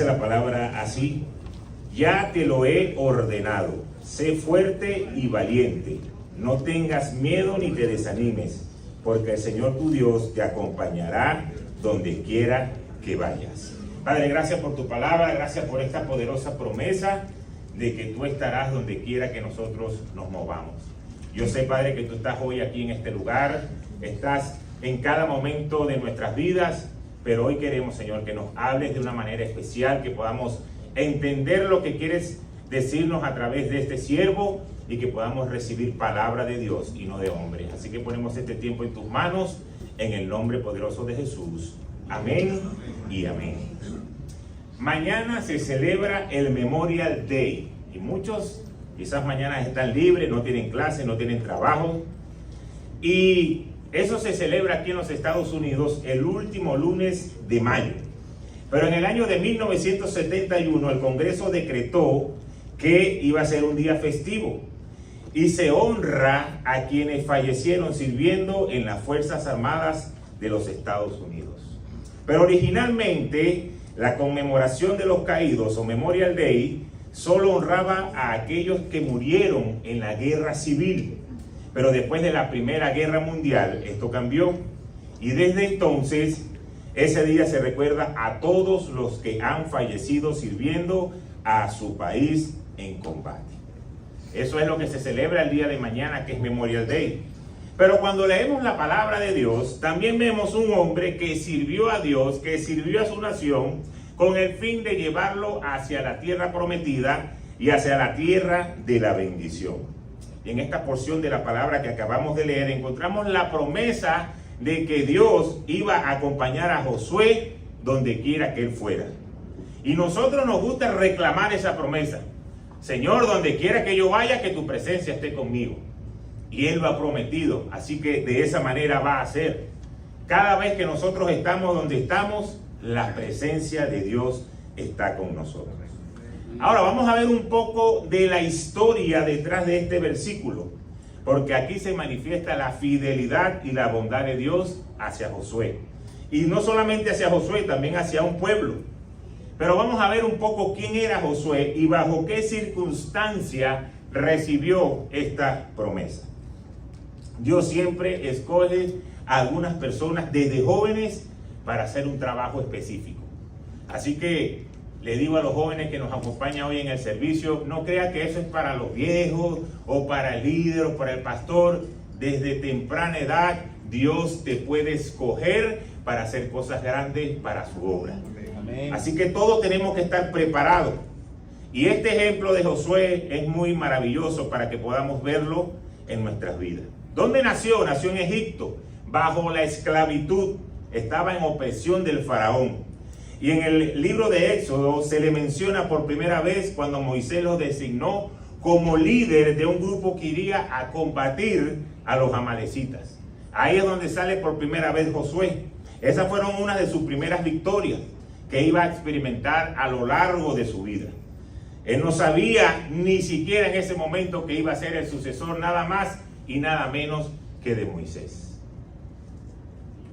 Dice la palabra así: ya te lo he ordenado, sé fuerte y valiente, no tengas miedo ni te desanimes, porque el Señor tu Dios te acompañará donde quiera que vayas. Padre, gracias por tu palabra, gracias por esta poderosa promesa de que tú estarás donde quiera que nosotros nos movamos. Yo sé, Padre, que tú estás hoy aquí en este lugar, estás en cada momento de nuestras vidas, pero hoy queremos, Señor, que nos hables de una manera especial, que podamos entender lo que quieres decirnos a través de este siervo y que podamos recibir palabra de Dios y no de hombre. Así que ponemos este tiempo en tus manos, en el nombre poderoso de Jesús. Amén y amén. Mañana se celebra el Memorial Day y muchos quizás mañana están libres, no tienen clase, no tienen trabajo, y eso se celebra aquí en los Estados Unidos el último lunes de mayo. Pero en el año de 1971 el Congreso decretó que iba a ser un día festivo y se honra a quienes fallecieron sirviendo en las Fuerzas Armadas de los Estados Unidos. Pero originalmente la conmemoración de los caídos o Memorial Day solo honraba a aquellos que murieron en la guerra civil. Pero después de la Primera Guerra Mundial esto cambió y desde entonces ese día se recuerda a todos los que han fallecido sirviendo a su país en combate. Eso es lo que se celebra el día de mañana, que es Memorial Day. Pero cuando leemos la palabra de Dios, también vemos un hombre que sirvió a Dios, que sirvió a su nación, con el fin de llevarlo hacia la tierra prometida y hacia la tierra de la bendición. Y en esta porción de la palabra que acabamos de leer, encontramos la promesa de que Dios iba a acompañar a Josué donde quiera que él fuera. Y nosotros nos gusta reclamar esa promesa. Señor, donde quiera que yo vaya, que tu presencia esté conmigo. Y Él lo ha prometido, así que de esa manera va a ser. Cada vez que nosotros estamos donde estamos, la presencia de Dios está con nosotros. Ahora vamos a ver un poco de la historia detrás de este versículo, porque aquí se manifiesta la fidelidad y la bondad de Dios hacia Josué. Y no solamente hacia Josué, también hacia un pueblo. Pero vamos a ver un poco quién era Josué y bajo qué circunstancia recibió esta promesa. Dios siempre escoge a algunas personas desde jóvenes para hacer un trabajo específico. Así que le digo a los jóvenes que nos acompañan hoy en el servicio, no crea que eso es para los viejos o para el líder o para el pastor. Desde temprana edad Dios te puede escoger para hacer cosas grandes para su obra. Amén. Así que todos tenemos que estar preparados. Y este ejemplo de Josué es muy maravilloso para que podamos verlo en nuestras vidas. ¿Dónde nació? Nació en Egipto, bajo la esclavitud. Estaba en opresión del faraón. Y en el libro de Éxodo se le menciona por primera vez cuando Moisés lo designó como líder de un grupo que iría a combatir a los amalecitas. Ahí es donde sale por primera vez Josué. Esas fueron unas de sus primeras victorias que iba a experimentar a lo largo de su vida. Él no sabía ni siquiera en ese momento que iba a ser el sucesor nada más y nada menos que de Moisés.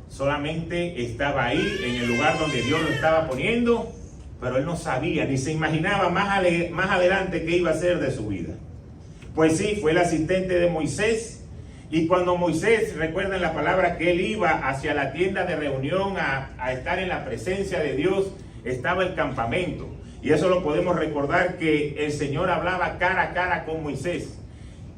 Solamente estaba ahí en el lugar donde Dios lo estaba poniendo, pero él no sabía ni se imaginaba más adelante qué iba a ser de su vida. Pues sí, fue el asistente de Moisés. Y cuando Moisés, recuerden la palabra, que él iba hacia la tienda de reunión a estar en la presencia de Dios, estaba el campamento. Y eso lo podemos recordar que el Señor hablaba cara a cara con Moisés.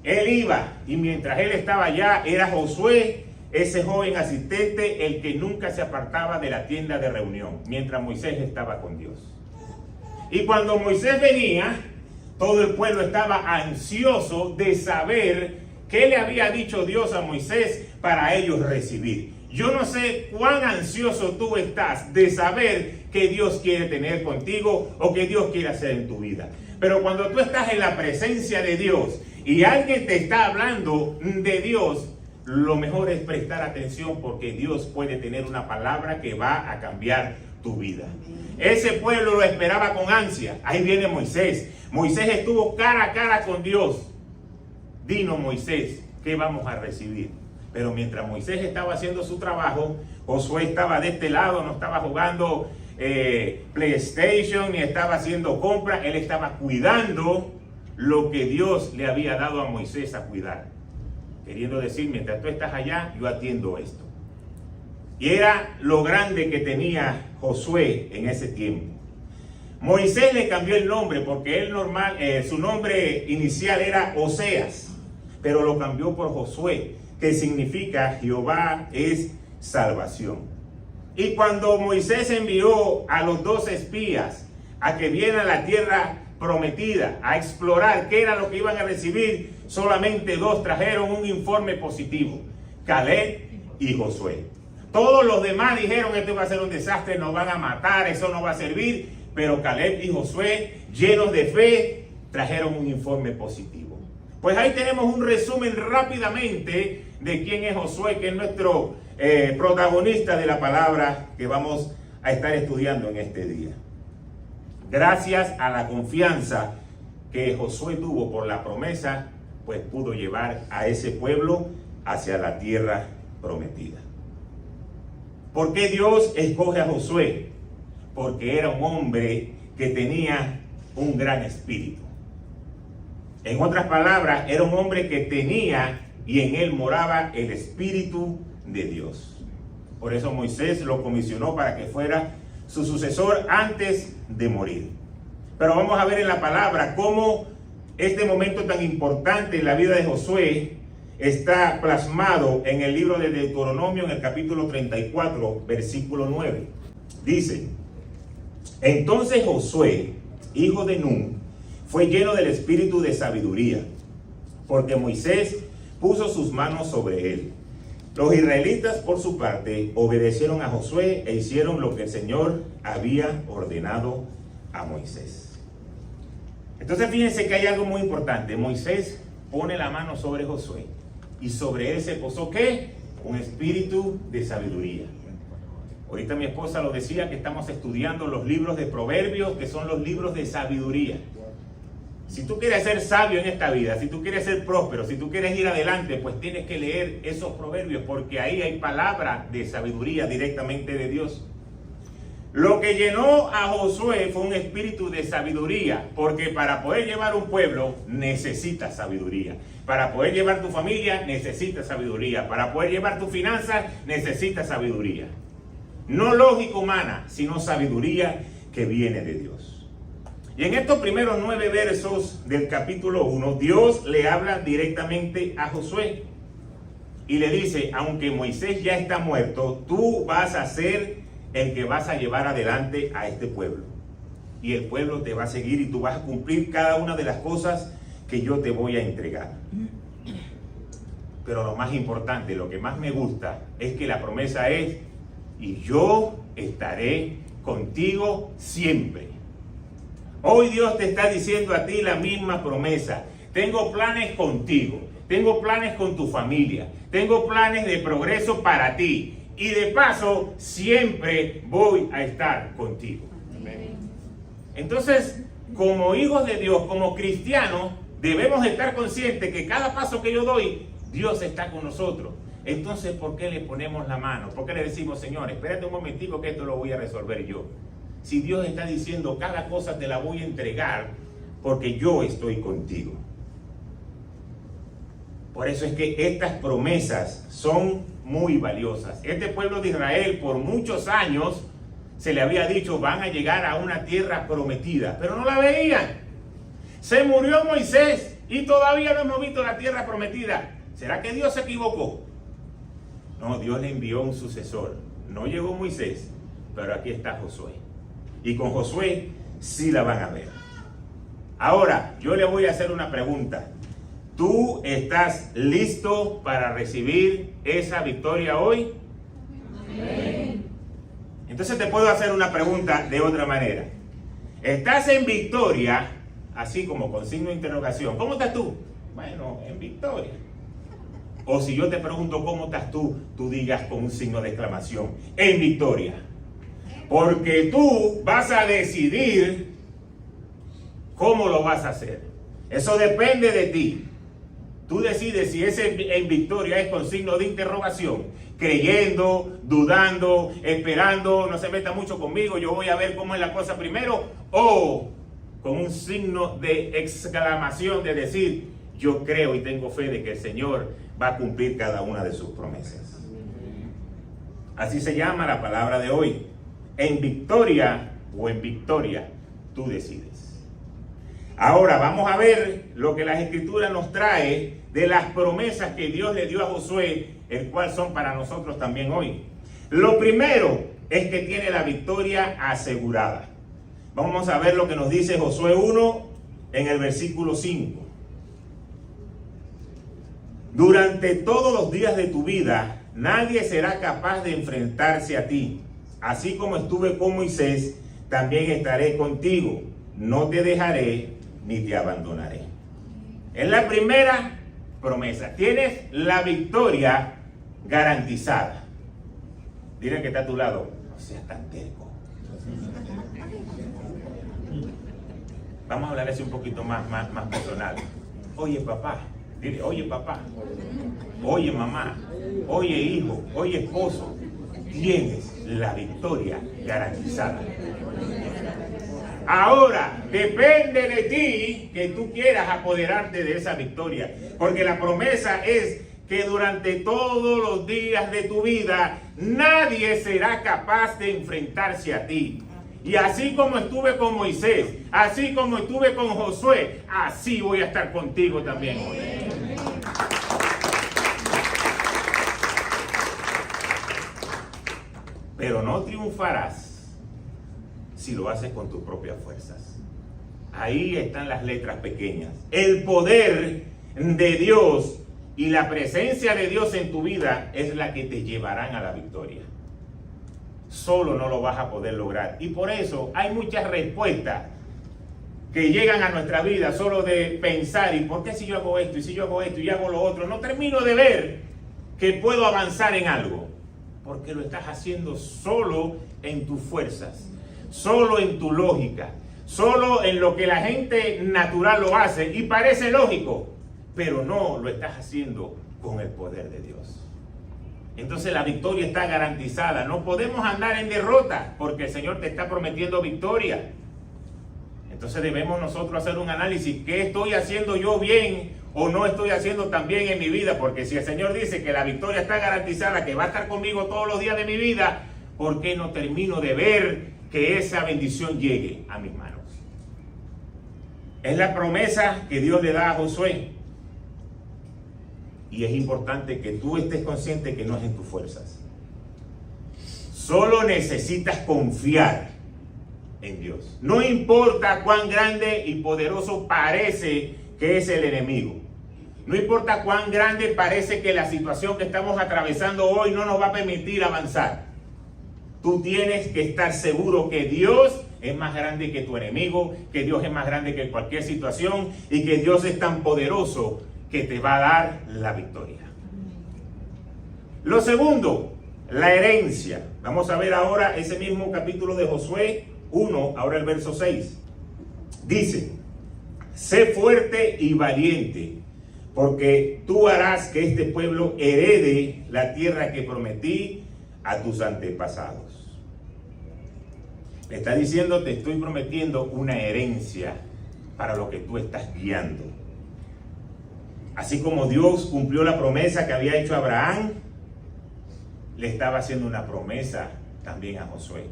Él iba y mientras él estaba allá era Josué, ese joven asistente, el que nunca se apartaba de la tienda de reunión, mientras Moisés estaba con Dios. Y cuando Moisés venía, todo el pueblo estaba ansioso de saber qué le había dicho Dios a Moisés para ellos recibir. Yo no sé cuán ansioso tú estás de saber que Dios quiere tener contigo o que Dios quiere hacer en tu vida. Pero cuando tú estás en la presencia de Dios y alguien te está hablando de Dios, lo mejor es prestar atención porque Dios puede tener una palabra que va a cambiar tu vida. Ese pueblo lo esperaba con ansia. Ahí viene Moisés. Moisés estuvo cara a cara con Dios. Dinos, Moisés, ¿qué vamos a recibir? Pero mientras Moisés estaba haciendo su trabajo, Josué estaba de este lado, no estaba jugando PlayStation, ni estaba haciendo compras. Él estaba cuidando lo que Dios le había dado a Moisés a cuidar. Queriendo decir, mientras tú estás allá, yo atiendo esto. Y era lo grande que tenía Josué en ese tiempo. Moisés le cambió el nombre porque su nombre inicial era Oseas, pero lo cambió por Josué, que significa Jehová es salvación. Y cuando Moisés envió a los 2 espías a que vieran la tierra prometida, a explorar qué era lo que iban a recibir, solamente 2 trajeron un informe positivo: Caleb y Josué. Todos los demás dijeron, esto va a ser un desastre, nos van a matar, eso no va a servir. Pero Caleb y Josué, llenos de fe, trajeron un informe positivo. Pues ahí tenemos un resumen rápidamente de quién es Josué, que es nuestro protagonista de la palabra que vamos a estar estudiando en este día. Gracias a la confianza que Josué tuvo por la promesa, pues pudo llevar a ese pueblo hacia la tierra prometida. ¿Por qué Dios escoge a Josué? Porque era un hombre que tenía un gran espíritu. En otras palabras, era un hombre que tenía y en él moraba el Espíritu de Dios. Por eso Moisés lo comisionó para que fuera su sucesor antes de morir. Pero vamos a ver en la palabra cómo este momento tan importante en la vida de Josué está plasmado en el libro de Deuteronomio, en el capítulo 34, versículo 9. Dice: entonces Josué, hijo de Nun, fue lleno del espíritu de sabiduría, porque Moisés puso sus manos sobre él. Los israelitas, por su parte, obedecieron a Josué e hicieron lo que el Señor había ordenado a Moisés. Entonces fíjense que hay algo muy importante. Moisés pone la mano sobre Josué y sobre él se posó, ¿qué? Un espíritu de sabiduría. Ahorita mi esposa lo decía, que estamos estudiando los libros de Proverbios, que son los libros de sabiduría. Si tú quieres ser sabio en esta vida, si tú quieres ser próspero, si tú quieres ir adelante, pues tienes que leer esos proverbios, porque ahí hay palabra de sabiduría directamente de Dios. Lo que llenó a Josué fue un espíritu de sabiduría, porque para poder llevar un pueblo necesitas sabiduría. Para poder llevar tu familia necesitas sabiduría. Para poder llevar tus finanzas necesitas sabiduría. No lógica humana, sino sabiduría que viene de Dios. Y en estos primeros 9 versos del capítulo 1, Dios le habla directamente a Josué. Y le dice, aunque Moisés ya está muerto, tú vas a ser el que vas a llevar adelante a este pueblo. Y el pueblo te va a seguir y tú vas a cumplir cada una de las cosas que yo te voy a entregar. Pero lo más importante, lo que más me gusta, es que la promesa es: y yo estaré contigo siempre. Hoy Dios te está diciendo a ti la misma promesa. Tengo planes contigo, tengo planes con tu familia, tengo planes de progreso para ti. Y de paso, siempre voy a estar contigo. Amén. Entonces, como hijos de Dios, como cristianos, debemos estar conscientes que cada paso que yo doy, Dios está con nosotros. Entonces, ¿por qué le ponemos la mano? ¿Por qué le decimos, Señor, espérate un momentico que esto lo voy a resolver yo? Si Dios está diciendo, cada cosa te la voy a entregar, porque yo estoy contigo. Por eso es que estas promesas son muy valiosas. Este pueblo de Israel por muchos años se le había dicho, van a llegar a una tierra prometida, pero no la veían. Se murió Moisés y todavía no hemos visto la tierra prometida. ¿Será que Dios se equivocó? No, Dios le envió un sucesor. No llegó Moisés, pero aquí está Josué. Y con Josué sí la van a ver. Ahora, yo le voy a hacer una pregunta. ¿Tú estás listo para recibir esa victoria hoy? Amén. Entonces te puedo hacer una pregunta de otra manera. ¿Estás en victoria? Así como con signo de interrogación. ¿Cómo estás tú? Bueno, en victoria. O si yo te pregunto cómo estás tú, tú digas con un signo de exclamación, en victoria. Porque tú vas a decidir cómo lo vas a hacer. Eso depende de ti. Tú decides si ese en victoria es con signo de interrogación, creyendo, dudando, esperando, no se meta mucho conmigo, yo voy a ver cómo es la cosa primero, o con un signo de exclamación de decir, yo creo y tengo fe de que el Señor va a cumplir cada una de sus promesas. Así se llama la palabra de hoy. En victoria o en victoria, tú decides. Ahora vamos a ver lo que las Escrituras nos trae de las promesas que Dios le dio a Josué, el cual son para nosotros también hoy. Lo primero es que tiene la victoria asegurada. Vamos a ver lo que nos dice Josué 1 en el versículo 5. Durante todos los días de tu vida, nadie será capaz de enfrentarse a ti. Así como estuve con Moisés, también estaré contigo. No te dejaré ni te abandonaré. Es la primera promesa. Tienes la victoria garantizada. Dile que está a tu lado, no seas tan terco. Vamos a hablar así un poquito más personal. Oye papá, dile, oye papá, oye mamá, oye hijo, oye esposo, tienes la victoria garantizada. Ahora, depende de ti que tú quieras apoderarte de esa victoria. Porque la promesa es que durante todos los días de tu vida, nadie será capaz de enfrentarse a ti. Y así como estuve con Moisés, así como estuve con Josué, así voy a estar contigo también hoy. Pero no triunfarás si lo haces con tus propias fuerzas. Ahí están las letras pequeñas. El poder de Dios y la presencia de Dios en tu vida es la que te llevarán a la victoria. Solo no lo vas a poder lograr. Y por eso hay muchas respuestas que llegan a nuestra vida solo de pensar, ¿y por qué si yo hago esto? Y si yo hago esto y hago lo otro, no termino de ver que puedo avanzar en algo. Porque lo estás haciendo solo en tus fuerzas, solo en tu lógica, solo en lo que la gente natural lo hace y parece lógico, pero no lo estás haciendo con el poder de Dios. Entonces la victoria está garantizada. No podemos andar en derrota porque el Señor te está prometiendo victoria. Entonces debemos nosotros hacer un análisis. ¿Qué estoy haciendo yo bien o no estoy haciendo tan bien en mi vida? Porque si el Señor dice que la victoria está garantizada, que va a estar conmigo todos los días de mi vida, ¿por qué no termino de ver que esa bendición llegue a mis manos? Es la promesa que Dios le da a Josué. Y es importante que tú estés consciente que no es en tus fuerzas. Solo necesitas confiar en Dios. No importa cuán grande y poderoso parece que es el enemigo. No importa cuán grande parece que la situación que estamos atravesando hoy no nos va a permitir avanzar. Tú tienes que estar seguro que Dios es más grande que tu enemigo, que Dios es más grande que cualquier situación y que Dios es tan poderoso que te va a dar la victoria. Lo segundo, la herencia. Vamos a ver ahora ese mismo capítulo de Josué 1, ahora el verso 6. Dice, sé fuerte y valiente, porque tú harás que este pueblo herede la tierra que prometí a tus antepasados. Le está diciendo, te estoy prometiendo una herencia para lo que tú estás guiando. Así como Dios cumplió la promesa que había hecho a Abraham, le estaba haciendo una promesa también a Josué.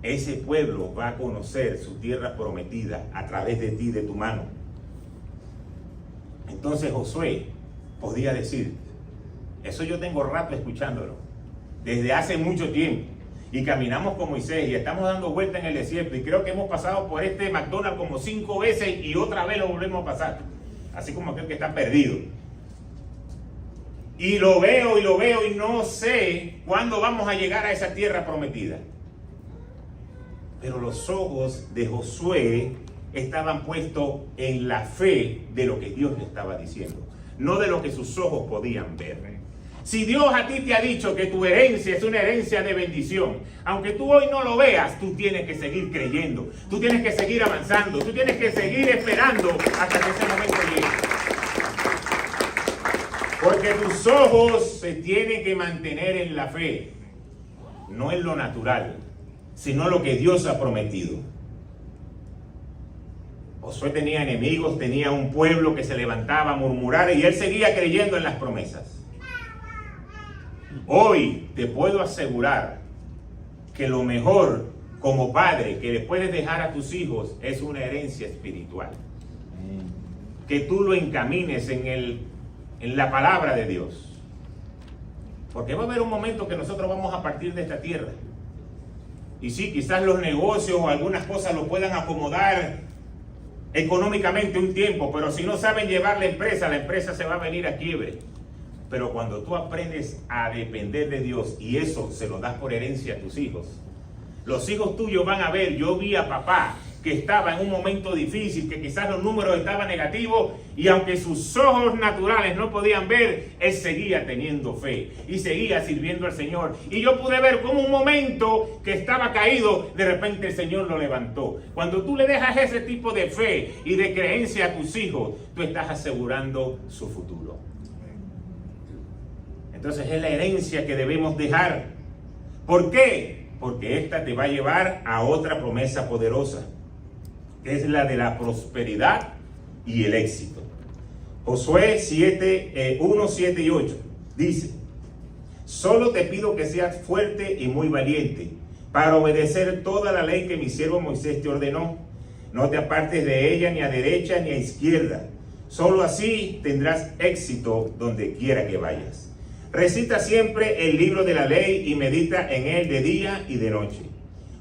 Ese pueblo va a conocer su tierra prometida a través de ti, de tu mano. Entonces Josué podía decir, eso yo tengo rato escuchándolo, desde hace mucho tiempo. Y caminamos con Moisés y estamos dando vuelta en el desierto. Y creo que hemos pasado por este McDonald's como 5 veces y otra vez lo volvemos a pasar. Así como aquel que está perdido. Y lo veo y no sé cuándo vamos a llegar a esa tierra prometida. Pero los ojos de Josué estaban puestos en la fe de lo que Dios le estaba diciendo, no de lo que sus ojos podían ver. Si Dios a ti te ha dicho que tu herencia es una herencia de bendición, aunque tú hoy no lo veas, tú tienes que seguir creyendo, tú tienes que seguir avanzando, tú tienes que seguir esperando hasta que ese momento llegue. Porque tus ojos se tienen que mantener en la fe, no en lo natural, sino lo que Dios ha prometido. Josué tenía enemigos, tenía un pueblo que se levantaba a murmurar y él seguía creyendo en las promesas. Hoy te puedo asegurar que lo mejor como padre que le puedes dejar a tus hijos es una herencia espiritual. Que tú lo encamines en la palabra de Dios. Porque va a haber un momento que nosotros vamos a partir de esta tierra. Y sí, quizás los negocios o algunas cosas lo puedan acomodar económicamente un tiempo, pero si no saben llevar la empresa se va a venir a quiebre. Pero cuando tú aprendes a depender de Dios y eso se lo das por herencia a tus hijos, los hijos tuyos van a ver. Yo vi a papá que estaba en un momento difícil, que quizás los números estaban negativos y aunque sus ojos naturales no podían ver, él seguía teniendo fe y seguía sirviendo al Señor. Y yo pude ver como un momento que estaba caído, de repente el Señor lo levantó. Cuando tú le dejas ese tipo de fe y de creencia a tus hijos, tú estás asegurando su futuro. Entonces es la herencia que debemos dejar. ¿Por qué? Porque esta te va a llevar a otra promesa poderosa, que es la de la prosperidad y el éxito. Josué 1, 7 y 8 dice: solo te pido que seas fuerte y muy valiente para obedecer toda la ley que mi siervo Moisés te ordenó. No te apartes de ella ni a derecha ni a izquierda. Solo así tendrás éxito donde quiera que vayas. Recita siempre el libro de la ley y medita en él de día y de noche.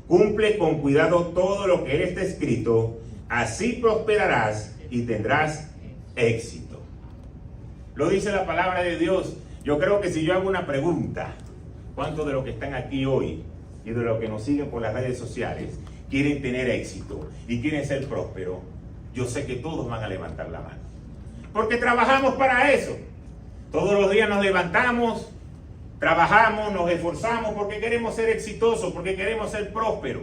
Cumple con cuidado todo lo que está escrito, así prosperarás y tendrás éxito. Lo dice la palabra de Dios. Yo creo que si yo hago una pregunta, ¿cuántos de los que están aquí hoy y de los que nos siguen por las redes sociales quieren tener éxito y quieren ser prósperos? Yo sé que todos van a levantar la mano. Porque trabajamos para eso. Todos los días nos levantamos, trabajamos, nos esforzamos porque queremos ser exitosos, porque queremos ser prósperos.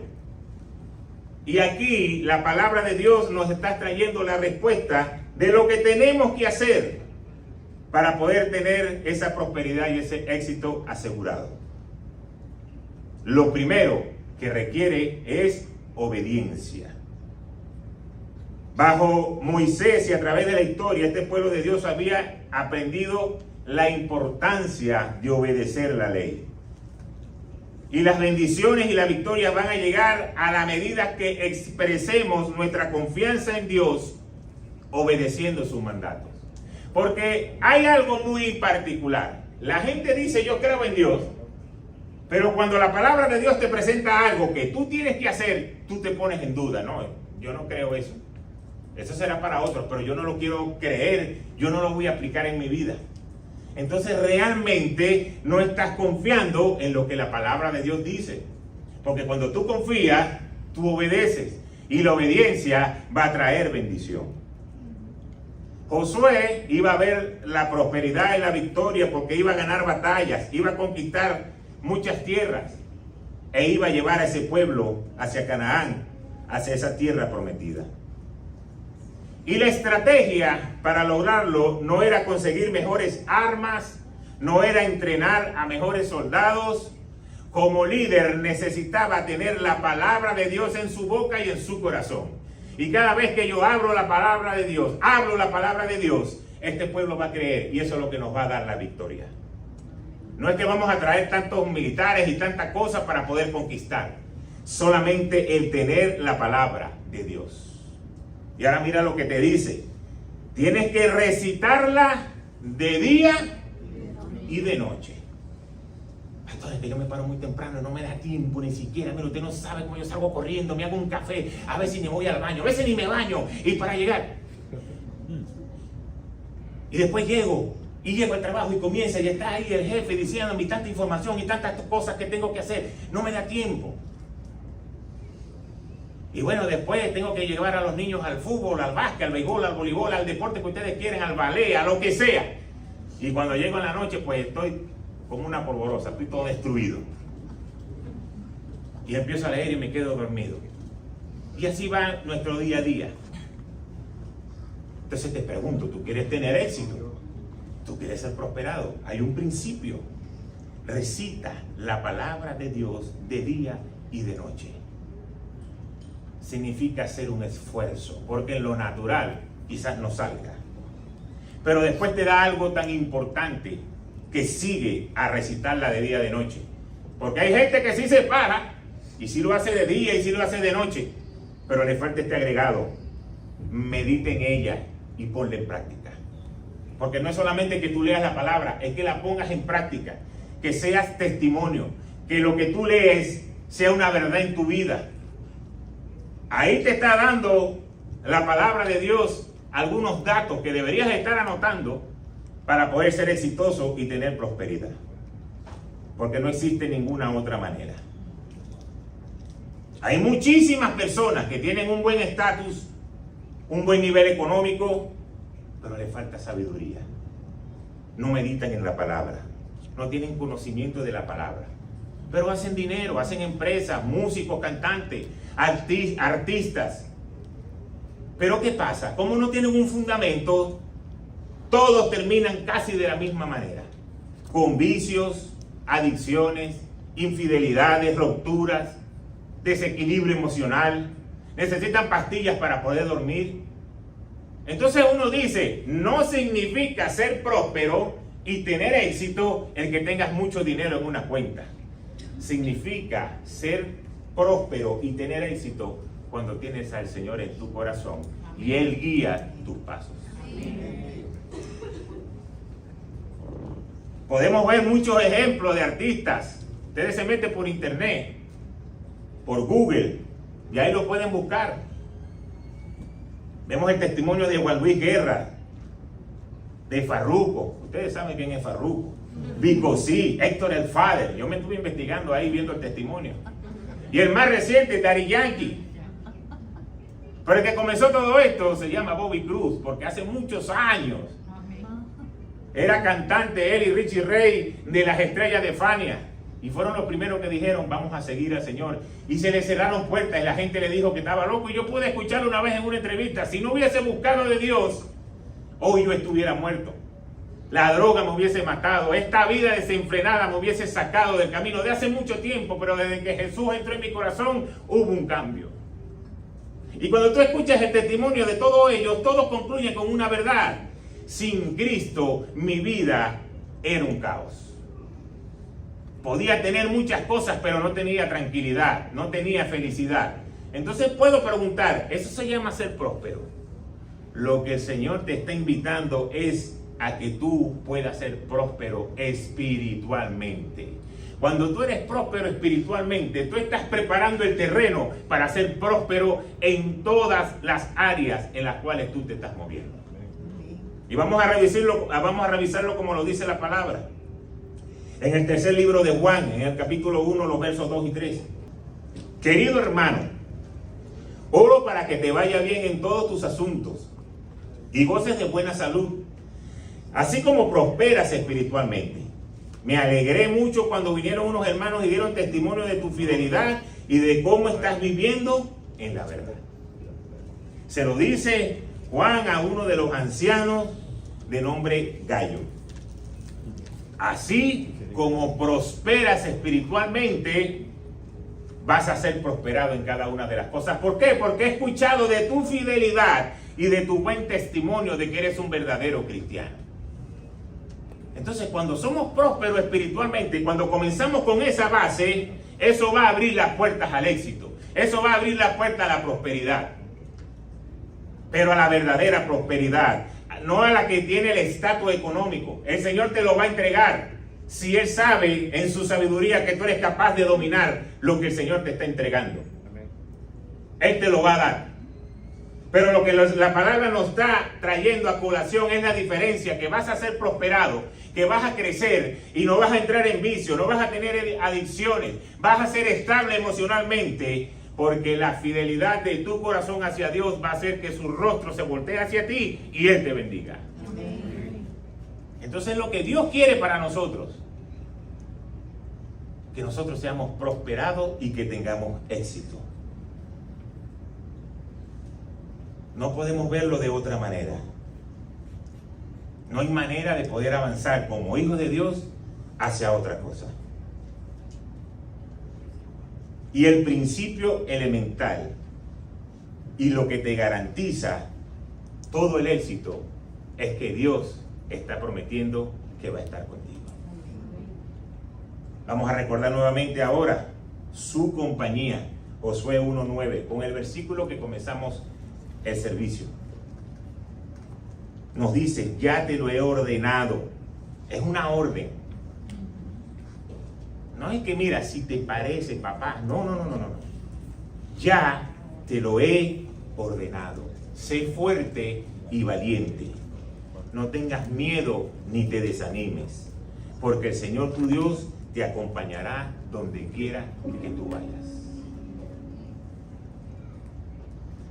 Y aquí la palabra de Dios nos está trayendo la respuesta de lo que tenemos que hacer para poder tener esa prosperidad y ese éxito asegurado. Lo primero que requiere es obediencia. Bajo Moisés y a través de la historia, este pueblo de Dios había aprendido la importancia de obedecer la ley. Y las bendiciones y la victoria van a llegar a la medida que expresemos nuestra confianza en Dios obedeciendo sus mandatos. Porque hay algo muy particular. La gente dice: yo creo en Dios. Pero cuando la palabra de Dios te presenta algo que tú tienes que hacer, tú te pones en duda. No, yo no creo eso. Eso será para otros, pero yo no lo quiero creer, yo no lo voy a aplicar en mi vida. Entonces realmente no estás confiando en lo que la palabra de Dios dice. Porque cuando tú confías, tú obedeces. Y la obediencia va a traer bendición. Josué iba a ver la prosperidad y la victoria porque iba a ganar batallas, iba a conquistar muchas tierras e iba a llevar a ese pueblo hacia Canaán, hacia esa tierra prometida. Y la estrategia para lograrlo no era conseguir mejores armas, no era entrenar a mejores soldados. Como líder necesitaba tener la palabra de Dios en su boca y en su corazón. Y cada vez que yo hablo la palabra de Dios, este pueblo va a creer y eso es lo que nos va a dar la victoria. No es que vamos a traer tantos militares y tantas cosas para poder conquistar. Solamente el tener la palabra de Dios. Y ahora mira lo que te dice. Tienes que recitarla de día y de noche. Pastor, que yo me paro muy temprano, no me da tiempo ni siquiera. Mira, usted no sabe cómo yo salgo corriendo, me hago un café, a veces ni voy al baño, a veces ni me baño. Y para llegar. Y después llego al trabajo y comienza y está ahí el jefe diciéndome tanta información y tantas cosas que tengo que hacer. No me da tiempo. Y bueno, después tengo que llevar a los niños al fútbol, al básquet, al béisbol, al voleibol, al deporte que ustedes quieren, al ballet, a lo que sea. Y cuando llego en la noche, pues estoy como una polvorosa, estoy todo destruido. Y empiezo a leer y me quedo dormido. Y así va nuestro día a día. Entonces te pregunto, ¿tú quieres tener éxito? Tú quieres ser prosperado. Hay un principio. Recita la palabra de Dios de día y de noche. Significa hacer un esfuerzo, porque en lo natural quizás no salga. Pero después te da algo tan importante que sigue a recitarla de día y de noche. Porque hay gente que sí se para y sí lo hace de día y sí lo hace de noche, pero le falta este agregado: medita en ella y ponla en práctica. Porque no es solamente que tú leas la palabra, es que la pongas en práctica, que seas testimonio, que lo que tú lees sea una verdad en tu vida. Ahí te está dando la palabra de Dios algunos datos que deberías estar anotando para poder ser exitoso y tener prosperidad. Porque no existe ninguna otra manera. Hay muchísimas personas que tienen un buen estatus, un buen nivel económico, pero les falta sabiduría. No meditan en la palabra, no tienen conocimiento de la palabra, pero hacen dinero, hacen empresas, músicos, cantantes, artistas. Pero ¿qué pasa? Como no tienen un fundamento, todos terminan casi de la misma manera, con vicios, adicciones, infidelidades, rupturas, desequilibrio emocional, necesitan pastillas para poder dormir. Entonces uno dice, no significa ser próspero y tener éxito el que tengas mucho dinero en una cuenta. Significa ser próspero y tener éxito cuando tienes al Señor en tu corazón y Él guía tus pasos. Podemos ver muchos ejemplos de artistas. Ustedes se meten por internet, por Google, y ahí lo pueden buscar. Vemos el testimonio de Juan Luis Guerra, de Farruko. Ustedes saben quién es Farruko. Bicosí, Héctor el Father. Yo me estuve investigando ahí, viendo el testimonio. Y el más reciente, Daddy Yankee. Pero el que comenzó todo esto se llama Bobby Cruz, porque hace muchos años era cantante, él y Richie Ray, de las estrellas de Fania. Y fueron los primeros que dijeron, vamos a seguir al Señor. Y se le cerraron puertas y la gente le dijo que estaba loco. Y yo pude escucharlo una vez en una entrevista. Si no hubiese buscado de Dios, hoy yo estuviera muerto. La droga me hubiese matado. Esta vida desenfrenada me hubiese sacado del camino de hace mucho tiempo. Pero desde que Jesús entró en mi corazón, hubo un cambio. Y cuando tú escuchas el testimonio de todos ellos, todos concluyen con una verdad. Sin Cristo, mi vida era un caos. Podía tener muchas cosas, pero no tenía tranquilidad, no tenía felicidad. Entonces puedo preguntar, ¿eso se llama ser próspero? Lo que el Señor te está invitando es a que tú puedas ser próspero espiritualmente. Cuando tú eres próspero espiritualmente, tú estás preparando el terreno para ser próspero en todas las áreas en las cuales tú te estás moviendo. Y vamos a revisarlo como lo dice la palabra. En el tercer libro de Juan, en el capítulo 1, los versos 2 y 3. Querido hermano, oro para que te vaya bien en todos tus asuntos y goces de buena salud, así como prosperas espiritualmente. Me alegré mucho cuando vinieron unos hermanos y dieron testimonio de tu fidelidad y de cómo estás viviendo en la verdad. Se lo dice Juan a uno de los ancianos de nombre Gallo. Así como prosperas espiritualmente, vas a ser prosperado en cada una de las cosas. ¿Por qué? Porque he escuchado de tu fidelidad y de tu buen testimonio de que eres un verdadero cristiano. Entonces, cuando somos prósperos espiritualmente, cuando comenzamos con esa base, eso va a abrir las puertas al éxito. Eso va a abrir las puertas a la prosperidad. Pero a la verdadera prosperidad, no a la que tiene el estatus económico. El Señor te lo va a entregar si Él sabe en su sabiduría que tú eres capaz de dominar lo que el Señor te está entregando. Él te lo va a dar. Pero lo que la palabra nos está trayendo a colación es la diferencia, que vas a ser prosperado, que vas a crecer y no vas a entrar en vicio, no vas a tener adicciones, vas a ser estable emocionalmente, porque la fidelidad de tu corazón hacia Dios va a hacer que su rostro se voltee hacia ti y Él te bendiga. Amén. Entonces lo que Dios quiere para nosotros, que nosotros seamos prosperados y que tengamos éxito. No podemos verlo de otra manera. no hay manera de poder avanzar como hijos de Dios hacia otra cosa. Y el principio elemental y lo que te garantiza todo el éxito es que Dios está prometiendo que va a estar contigo. Vamos a recordar nuevamente ahora su compañía, Josué 1:9, con el versículo que comenzamos el servicio. Nos dice, ya te lo he ordenado. Es una orden. No es que mira, si te parece, papá. No. Ya te lo he ordenado. Sé fuerte y valiente. No tengas miedo ni te desanimes, porque el Señor tu Dios te acompañará donde quiera que tú vayas.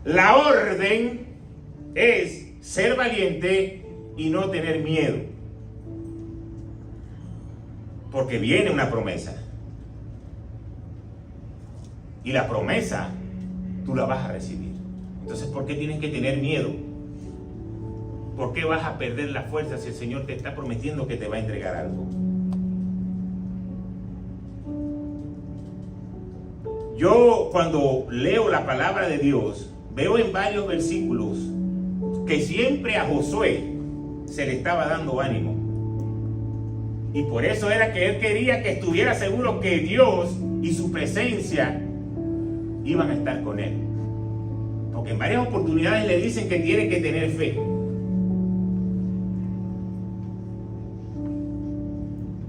La orden es ser valiente y no tener miedo, porque viene una promesa. Y la promesa tú la vas a recibir. Entonces, ¿por qué tienes que tener miedo? ¿Por qué vas a perder la fuerza si el Señor te está prometiendo que te va a entregar algo? Yo cuando leo la palabra de Dios, veo en varios versículos que siempre a Josué se le estaba dando ánimo. Y por eso era que él quería que estuviera seguro que Dios y su presencia iban a estar con él. Porque en varias oportunidades le dicen que tiene que tener fe.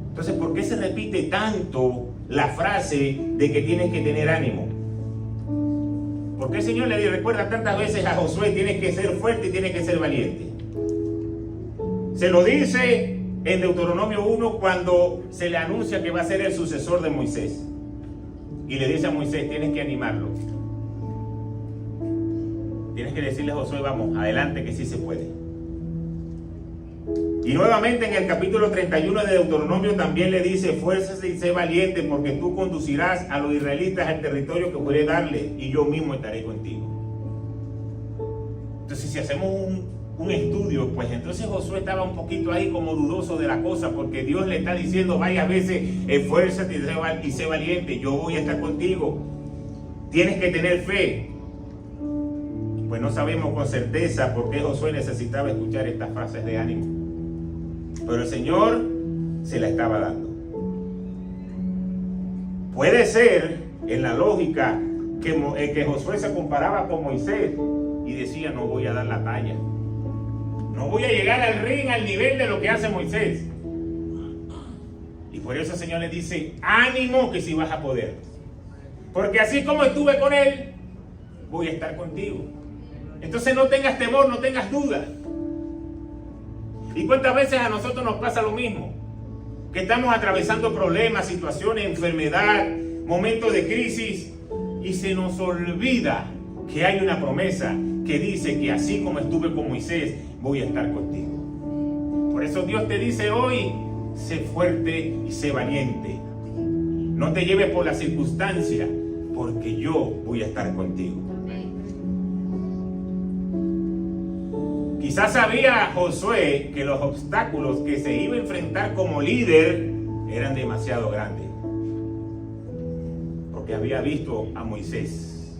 Entonces, ¿por qué se repite tanto la frase de que tienes que tener ánimo? Porque el Señor le recuerda tantas veces a Josué, tienes que ser fuerte y tienes que ser valiente. Se lo dice en Deuteronomio 1 cuando se le anuncia que va a ser el sucesor de Moisés. Y le dice a Moisés, tienes que animarlo. Tienes que decirle a Josué, vamos, adelante que sí se puede. Y nuevamente en el capítulo 31 de Deuteronomio también le dice, fuérzate y sé valiente, porque tú conducirás a los israelitas al territorio que puede darle, y yo mismo estaré contigo. Entonces, si hacemos un estudio, pues entonces Josué estaba un poquito ahí como dudoso de la cosa, porque Dios le está diciendo varias veces, esfuérzate y sé valiente, yo voy a estar contigo. Tienes que tener fe. Pues no sabemos con certeza por qué Josué necesitaba escuchar estas frases de ánimo. Pero el Señor se la estaba dando. Puede ser, en la lógica, que Josué se comparaba con Moisés y decía, no voy a dar la talla. No voy a llegar al ring al nivel de lo que hace Moisés. Y por eso el Señor le dice, ánimo que si vas a poder. Porque así como estuve con él, voy a estar contigo. Entonces no tengas temor, no tengas duda. ¿Y cuántas veces a nosotros nos pasa lo mismo? Que estamos atravesando problemas, situaciones, enfermedad, momentos de crisis, y se nos olvida que hay una promesa que dice que así como estuve con Moisés, voy a estar contigo. Por eso Dios te dice hoy, sé fuerte y sé valiente. No te lleves por la circunstancia, porque yo voy a estar contigo. Quizás sabía Josué que los obstáculos que se iba a enfrentar como líder eran demasiado grandes. Porque había visto a Moisés.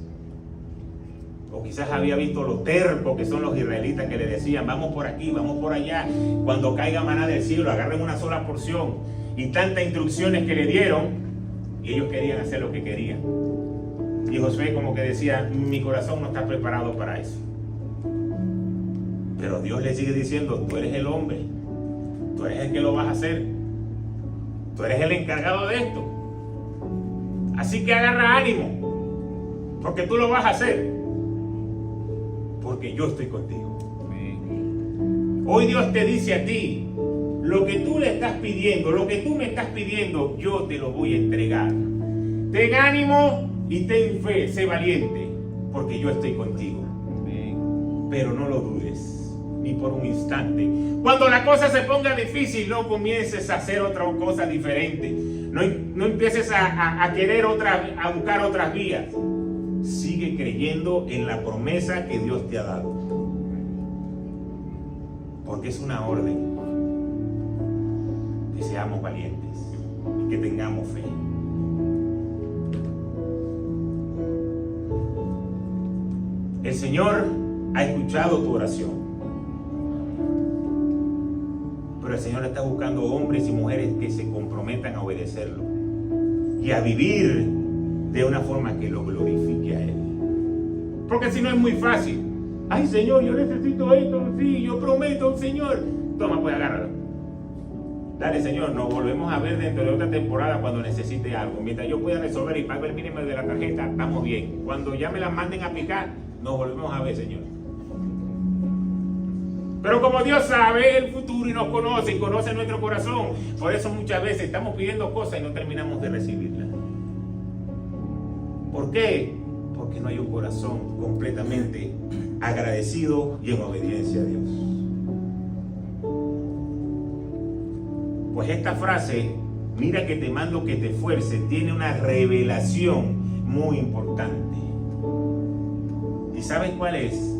O quizás había visto los tercos que son los israelitas que le decían, vamos por aquí, vamos por allá. Cuando caiga maná del cielo, agarren una sola porción. Y tantas instrucciones que le dieron, y ellos querían hacer lo que querían. Y Josué como que decía, mi corazón no está preparado para eso. Pero Dios le sigue diciendo, tú eres el hombre, tú eres el que lo vas a hacer, tú eres el encargado de esto. Así que agarra ánimo, porque tú lo vas a hacer, porque yo estoy contigo. Hoy Dios te dice a ti, lo que tú le estás pidiendo, lo que tú me estás pidiendo, yo te lo voy a entregar. Ten ánimo y ten fe, sé valiente, porque yo estoy contigo. Pero no lo dudes ni por un instante. Cuando la cosa se ponga difícil, no comiences a hacer otra cosa diferente. No empieces a querer a buscar otras vías. Sigue creyendo en la promesa que Dios te ha dado. Porque es una orden. que seamos valientes y que tengamos fe. El Señor ha escuchado tu oración, pero el Señor está buscando hombres y mujeres que se comprometan a obedecerlo y a vivir de una forma que lo glorifique a Él. Porque si no es muy fácil. Ay, Señor, yo necesito esto, sí, yo prometo, Señor. Toma, pues agárralo. Dale, Señor, nos volvemos a ver dentro de otra temporada cuando necesite algo. Mientras yo pueda resolver y pago el mínimo de la tarjeta, estamos bien. Cuando ya me la manden a aplicar, nos volvemos a ver, Señor. Pero como Dios sabe el futuro y nos conoce y conoce nuestro corazón, por eso muchas veces estamos pidiendo cosas y no terminamos de recibirlas. ¿Por qué? Porque no hay un corazón completamente agradecido y en obediencia a Dios. Pues esta frase, mira que te mando que te esfuerces, tiene una revelación muy importante. ¿Y sabes cuál es?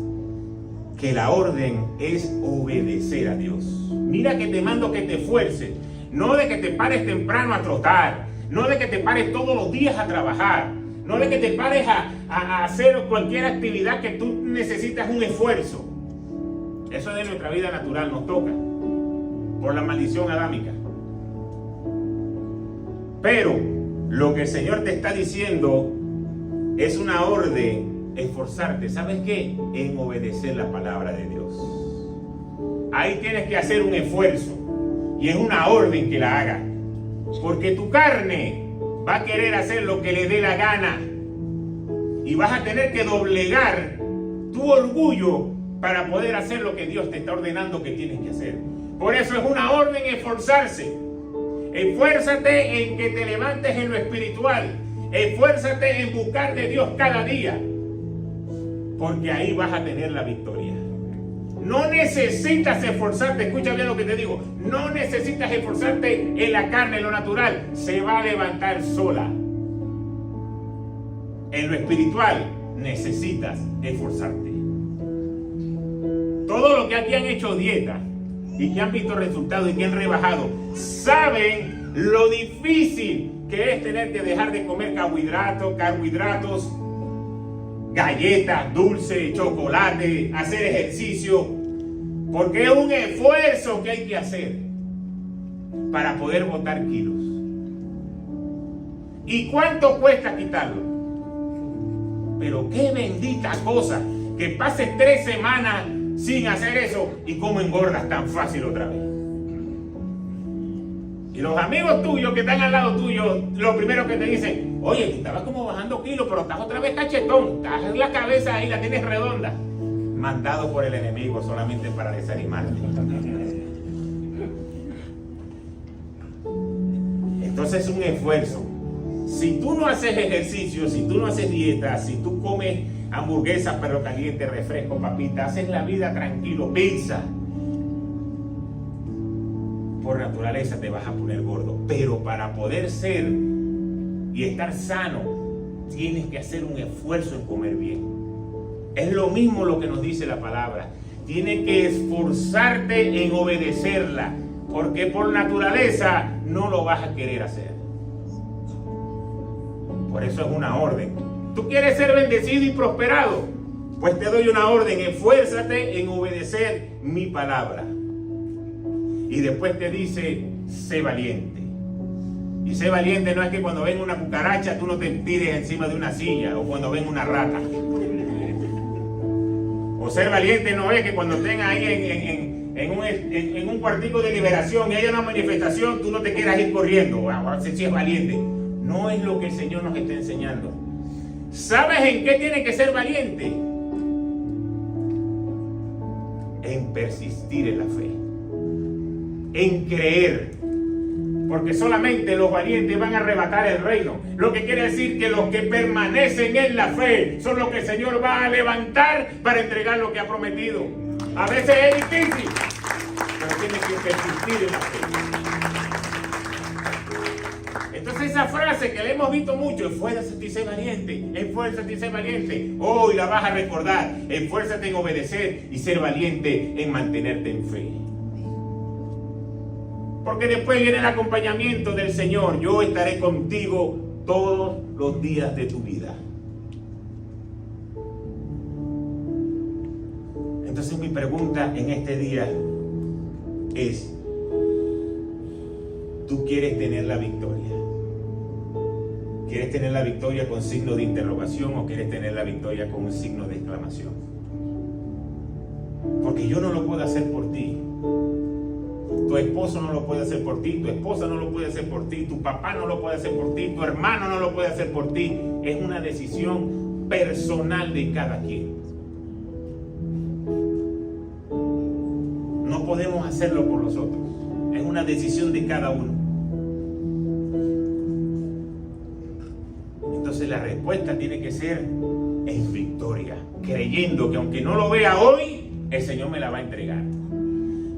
Que la orden es obedecer a Dios. Mira que te mando que te esfuerces, no de que te pares temprano a trotar, no de que te pares todos los días a trabajar, no de que te pares a hacer cualquier actividad que tú necesitas un esfuerzo. Eso es de nuestra vida natural, nos toca, por la maldición adámica. Pero lo que el Señor te está diciendo es una orden. Esforzarte, ¿sabes qué? En obedecer la palabra de Dios. Ahí tienes que hacer un esfuerzo y es una orden que la haga, porque tu carne va a querer hacer lo que le dé la gana y vas a tener que doblegar tu orgullo para poder hacer lo que Dios te está ordenando que tienes que hacer. Por eso es una orden esforzarse. Esfuérzate en que te levantes en lo espiritual. Esfuérzate en buscar de Dios cada día, porque ahí vas a tener la victoria. No necesitas esforzarte, escucha bien lo que te digo, no necesitas esforzarte en la carne, en lo natural, se va a levantar sola. En lo espiritual necesitas esforzarte. Todos los que aquí han hecho dieta y que han visto resultados y que han rebajado, saben lo difícil que es tener que dejar de comer carbohidratos, galletas, dulce, chocolate, hacer ejercicio, porque es un esfuerzo que hay que hacer para poder botar kilos. ¿Y cuánto cuesta quitarlo? Pero qué bendita cosa que pases 3 semanas sin hacer eso y cómo engordas tan fácil otra vez. Y los amigos tuyos que están al lado tuyo, lo primero que te dicen, oye, tú estabas como bajando kilos, pero estás otra vez cachetón, estás en la cabeza ahí, la tienes redonda. Mandado por el enemigo solamente para desanimarte. Entonces es un esfuerzo. Si tú no haces ejercicio, si tú no haces dieta, si tú comes hamburguesas, perro caliente, refresco, papita, haces la vida tranquilo, pizza, por naturaleza te vas a poner gordo. Pero para poder ser y estar sano, tienes que hacer un esfuerzo en comer bien. Es lo mismo lo que nos dice la palabra. Tienes que esforzarte en obedecerla, porque por naturaleza no lo vas a querer hacer. Por eso es una orden. ¿Tú quieres ser bendecido y prosperado? Pues te doy una orden. Esfuérzate en obedecer mi palabra. Y después te dice, sé valiente. Y sé valiente no es que cuando venga una cucaracha tú no te tires encima de una silla, o cuando venga una rata. O ser valiente no es que cuando estén ahí en un cuartico de liberación y haya una manifestación, tú no te quieras ir corriendo. Si es valiente. No es lo que el Señor nos está enseñando. ¿Sabes en qué tiene que ser valiente? En persistir en la fe. En creer. Porque solamente los valientes van a arrebatar el reino. Lo que quiere decir que los que permanecen en la fe son los que el Señor va a levantar para entregar lo que ha prometido. A veces es difícil, pero tiene que persistir en la fe. Entonces esa frase que le hemos visto mucho, esfuérzate y sé valiente, esfuérzate y sé valiente, hoy la vas a recordar. Esfuérzate en obedecer y ser valiente en mantenerte en fe. Porque después viene el acompañamiento del Señor. Yo estaré contigo todos los días de tu vida. Entonces mi pregunta en este día es, ¿tú quieres tener la victoria? ¿Quieres tener la victoria con signo de interrogación o quieres tener la victoria con un signo de exclamación? Porque yo no lo puedo hacer por ti. Tu esposo no lo puede hacer por ti, tu esposa no lo puede hacer por ti, tu papá no lo puede hacer por ti, tu hermano no lo puede hacer por ti. Es una decisión personal de cada quien. No podemos hacerlo por los otros. Es una decisión de cada uno. Entonces la respuesta tiene que ser en victoria, creyendo que aunque no lo vea hoy, el Señor me la va a entregar.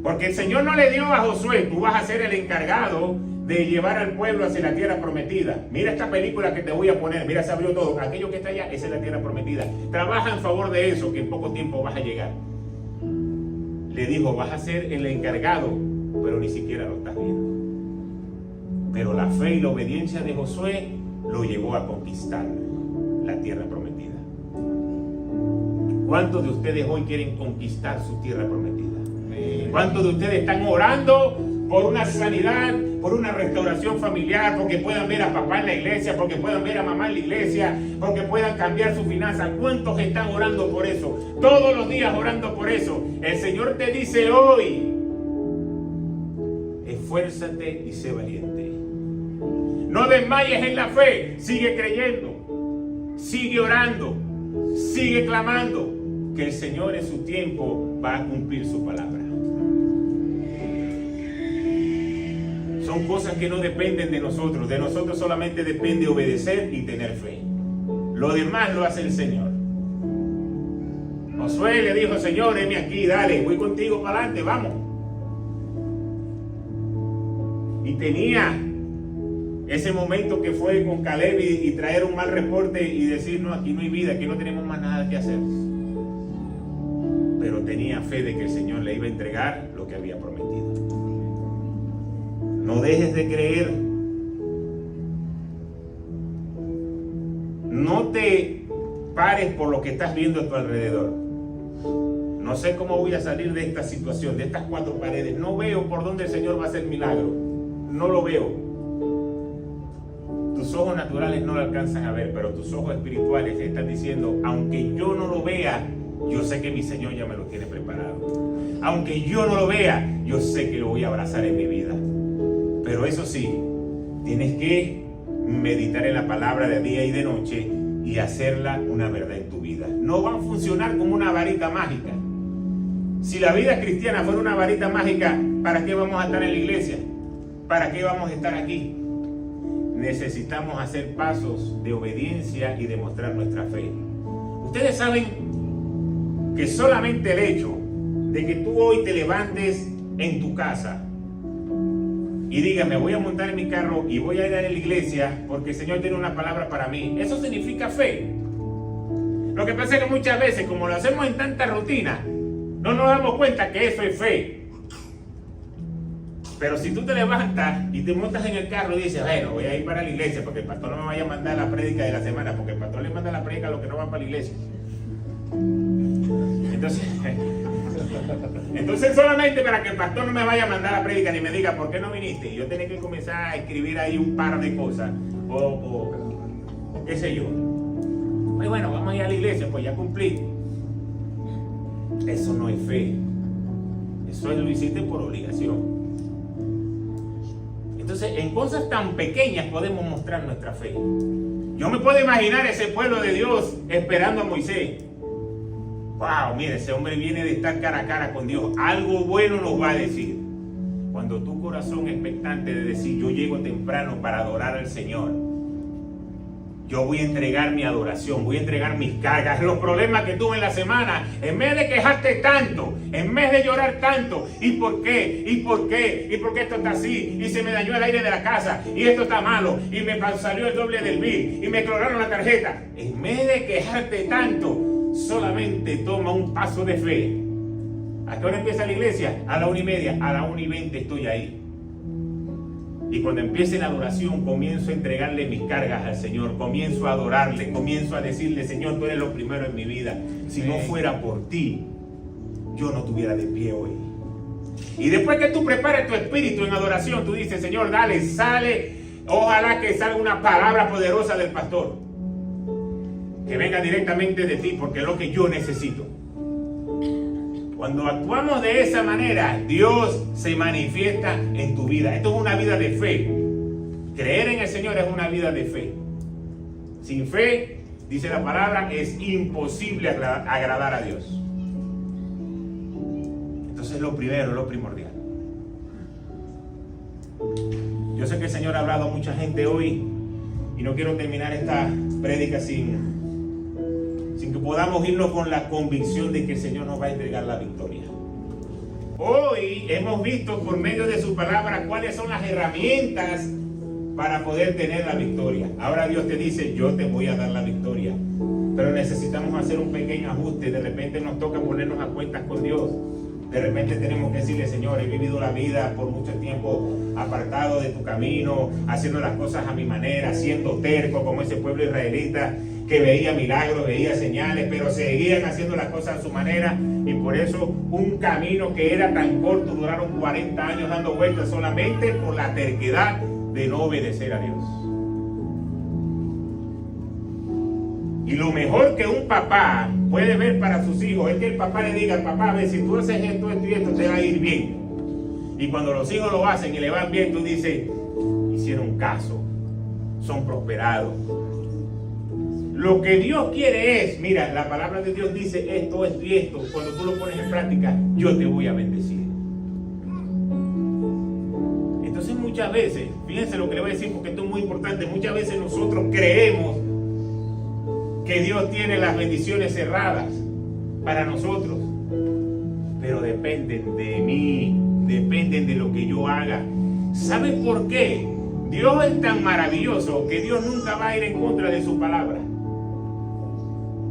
Porque el Señor no le dio a Josué, tú vas a ser el encargado de llevar al pueblo hacia la tierra prometida. Mira esta película que te voy a poner, mira, se abrió todo. Aquello que está allá, esa es la tierra prometida. Trabaja en favor de eso, que en poco tiempo vas a llegar. Le dijo, vas a ser el encargado, pero ni siquiera lo estás viendo. Pero la fe y la obediencia de Josué lo llevó a conquistar la tierra prometida. ¿Cuántos de ustedes hoy quieren conquistar su tierra prometida? ¿Cuántos de ustedes están orando por una sanidad, por una restauración familiar, porque puedan ver a papá en la iglesia, porque puedan ver a mamá en la iglesia, porque puedan cambiar su finanza? ¿Cuántos están orando por eso? Todos los días orando por eso. El Señor te dice hoy, esfuérzate y sé valiente. No desmayes en la fe, sigue creyendo, sigue orando, sigue clamando, que el Señor en su tiempo va a cumplir su palabra. Son cosas que no dependen de nosotros solamente depende obedecer y tener fe. Lo demás lo hace el Señor. Josué le dijo, Señor, heme aquí, dale, voy contigo para adelante, vamos. Y tenía ese momento que fue con Caleb y traer un mal reporte y decir, no, aquí no hay vida, aquí no tenemos más nada que hacer. Pero tenía fe de que el Señor le iba a entregar lo que había prometido. No dejes de creer. No te pares por lo que estás viendo a tu alrededor. No sé cómo voy a salir de esta situación, de estas cuatro paredes. No veo por dónde el Señor va a hacer milagro. No lo veo. Tus ojos naturales no lo alcanzan a ver, pero tus ojos espirituales te están diciendo, aunque yo no lo vea, yo sé que mi Señor ya me lo tiene preparado. Aunque yo no lo vea, yo sé que lo voy a abrazar en mi vida. Pero eso sí, tienes que meditar en la palabra de día y de noche y hacerla una verdad en tu vida. No va a funcionar como una varita mágica. Si la vida cristiana fuera una varita mágica, ¿para qué vamos a estar en la iglesia? ¿Para qué vamos a estar aquí? Necesitamos hacer pasos de obediencia y demostrar nuestra fe. Ustedes saben que solamente el hecho de que tú hoy te levantes en tu casa y digas, me voy a montar en mi carro y voy a ir a la iglesia porque el Señor tiene una palabra para mí, eso significa fe. Lo que pasa es que muchas veces, como lo hacemos en tanta rutina, no nos damos cuenta que eso es fe. Pero si tú te levantas y te montas en el carro y dices, bueno, voy a ir para la iglesia porque el pastor no me vaya a mandar la prédica de la semana, porque el pastor le manda la prédica a los que no van para la iglesia. Entonces solamente para que el pastor no me vaya a mandar la prédica ni me diga por qué no viniste, y yo tengo que comenzar a escribir ahí un par de cosas o qué sé yo. Pues bueno, vamos a ir a la iglesia, pues ya cumplí. Eso no es fe. Eso lo hiciste por obligación. Entonces, en cosas tan pequeñas podemos mostrar nuestra fe. Yo me puedo imaginar ese pueblo de Dios esperando a Moisés. Wow, mire, ese hombre viene de estar cara a cara con Dios. Algo bueno nos va a decir. Cuando tu corazón expectante de decir, yo llego temprano para adorar al Señor. Yo voy a entregar mi adoración, voy a entregar mis cargas, los problemas que tuve en la semana. En vez de quejarte tanto, en vez de llorar tanto, ¿y por qué? ¿Y por qué? ¿Y por qué esto está así? Y se me dañó el aire de la casa, y esto está malo, y me salió el doble del bill, y me clonaron la tarjeta. En vez de quejarte tanto, solamente toma un paso de fe. ¿A qué hora empieza la iglesia? A la 1:30, a la 1:20 estoy ahí. Y cuando empiece la adoración, comienzo a entregarle mis cargas al Señor, comienzo a adorarle, comienzo a decirle, Señor, tú eres lo primero en mi vida. Si no fuera por ti, yo no estuviera de pie hoy. Y después que tú prepares tu espíritu en adoración, tú dices, Señor, dale, sale, ojalá que salga una palabra poderosa del pastor, que venga directamente de ti, porque es lo que yo necesito. Cuando actuamos de esa manera, Dios se manifiesta en tu vida. Esto es una vida de fe. Creer en el Señor es una vida de fe. Sin fe, dice la palabra, es imposible agradar a Dios. Entonces lo primero, lo primordial. Yo sé que el Señor ha hablado a mucha gente hoy y no quiero terminar esta prédica sin que podamos irnos con la convicción de que el Señor nos va a entregar la victoria. Hoy hemos visto por medio de su palabra cuáles son las herramientas para poder tener la victoria. Ahora Dios te dice, yo te voy a dar la victoria, pero necesitamos hacer un pequeño ajuste. De repente nos toca ponernos a cuentas con Dios. De repente tenemos que decirle, Señor, he vivido la vida por mucho tiempo apartado de tu camino, haciendo las cosas a mi manera, siendo terco como ese pueblo israelita que veía milagros, veía señales, pero seguían haciendo las cosas a su manera, y por eso un camino que era tan corto duraron 40 años dando vueltas solamente por la terquedad de no obedecer a Dios. Y lo mejor que un papá puede ver para sus hijos es que el papá le diga, papá, a ver, si tú haces esto, esto y esto, te va a ir bien. Y cuando los hijos lo hacen y le van bien, tú dices, hicieron caso, son prosperados. Lo que Dios quiere es, mira, la palabra de Dios dice esto, esto y esto. Cuando tú lo pones en práctica, yo te voy a bendecir. Entonces muchas veces, fíjense lo que le voy a decir porque esto es muy importante, muchas veces nosotros creemos que Dios tiene las bendiciones cerradas para nosotros, pero dependen de mí, dependen de lo que yo haga. ¿Saben por qué? Dios es tan maravilloso que Dios nunca va a ir en contra de su palabra.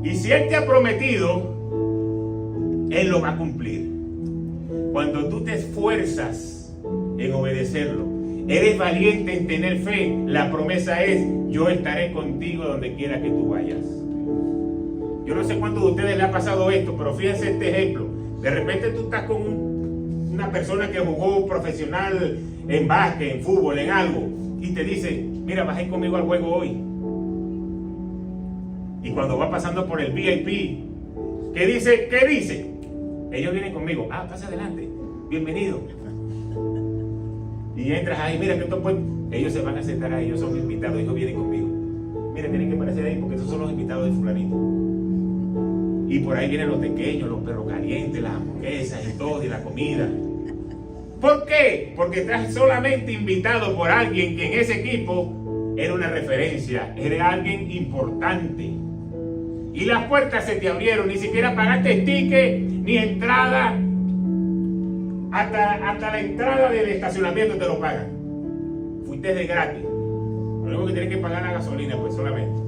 Y si Él te ha prometido, Él lo va a cumplir. Cuando tú te esfuerzas en obedecerlo, eres valiente en tener fe, la promesa es, yo estaré contigo donde quiera que tú vayas. Yo no sé cuántos de ustedes le ha pasado esto, pero fíjense este ejemplo. De repente tú estás con una persona que jugó profesional en básquet, en fútbol, en algo, y te dice, mira, vas a ir conmigo al juego hoy. Y cuando va pasando por el VIP, ¿qué dice? ¿Qué dice? Ellos vienen conmigo. Ah, pasa adelante. Bienvenido. Y entras ahí, mira que esto pues, ellos se van a sentar ahí, ellos son invitados, ellos vienen conmigo. Mira, tienen que aparecer ahí porque esos son los invitados de fulanito. Y por ahí vienen los pequeños, los perros calientes, las hamburguesas y todo, y la comida. ¿Por qué? Porque estás solamente invitado por alguien que en ese equipo era una referencia, era alguien importante. Y las puertas se te abrieron, ni siquiera pagaste ticket, ni entrada. Hasta la entrada del estacionamiento te lo pagan. Fuiste de gratis. Lo único que tienes que pagar la gasolina, pues solamente.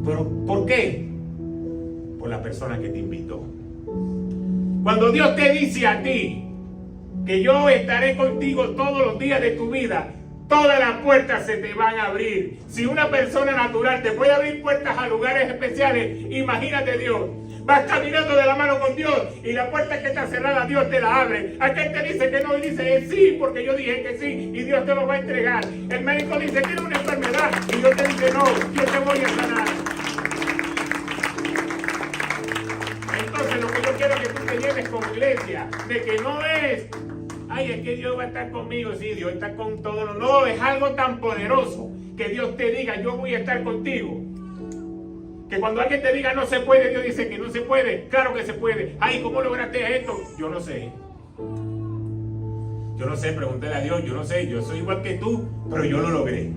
¿Pero por qué? Por la persona que te invitó. Cuando Dios te dice a ti que yo estaré contigo todos los días de tu vida, todas las puertas se te van a abrir. Si una persona natural te puede abrir puertas a lugares especiales, imagínate Dios. Vas caminando de la mano con Dios y la puerta que está cerrada Dios te la abre. Aquel te dice que no y dice sí porque yo dije que sí y Dios te lo va a entregar. El médico dice tiene una enfermedad y Dios te dice no, yo te voy a sanar. Entonces lo que yo quiero que tú te lleves como iglesia, de que no es, ay, es que Dios va a estar conmigo, sí, Dios está con todos. No, es algo tan poderoso que Dios te diga yo voy a estar contigo. Que cuando alguien te diga no se puede, Dios dice que no se puede. Claro que se puede. Ay, ¿cómo lograste esto? Yo no sé. Yo no sé, pregúntale a Dios, yo no sé. Yo soy igual que tú, pero yo lo logré.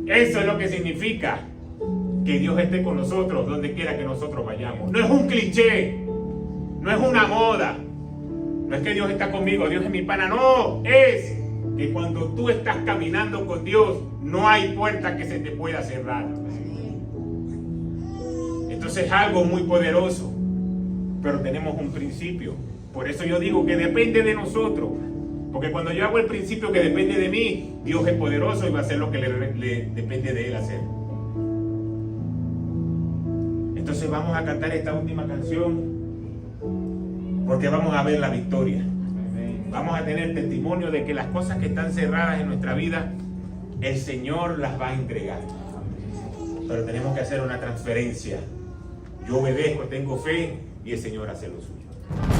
Eso es lo que significa que Dios esté con nosotros donde quiera que nosotros vayamos. No es un cliché, no es una moda. No es que Dios está conmigo, Dios es mi pana. No, es que cuando tú estás caminando con Dios, no hay puerta que se te pueda cerrar. Entonces es algo muy poderoso, pero tenemos un principio. Por eso yo digo que depende de nosotros Porque cuando yo hago el principio que depende de mí, Dios es poderoso y va a hacer lo que le depende de Él hacer. Entonces vamos a cantar esta última canción porque vamos a ver la victoria. Vamos a tener testimonio de que las cosas que están cerradas en nuestra vida, el Señor las va a entregar. Pero tenemos que hacer una transferencia. Yo obedezco, tengo fe y el Señor hace lo suyo.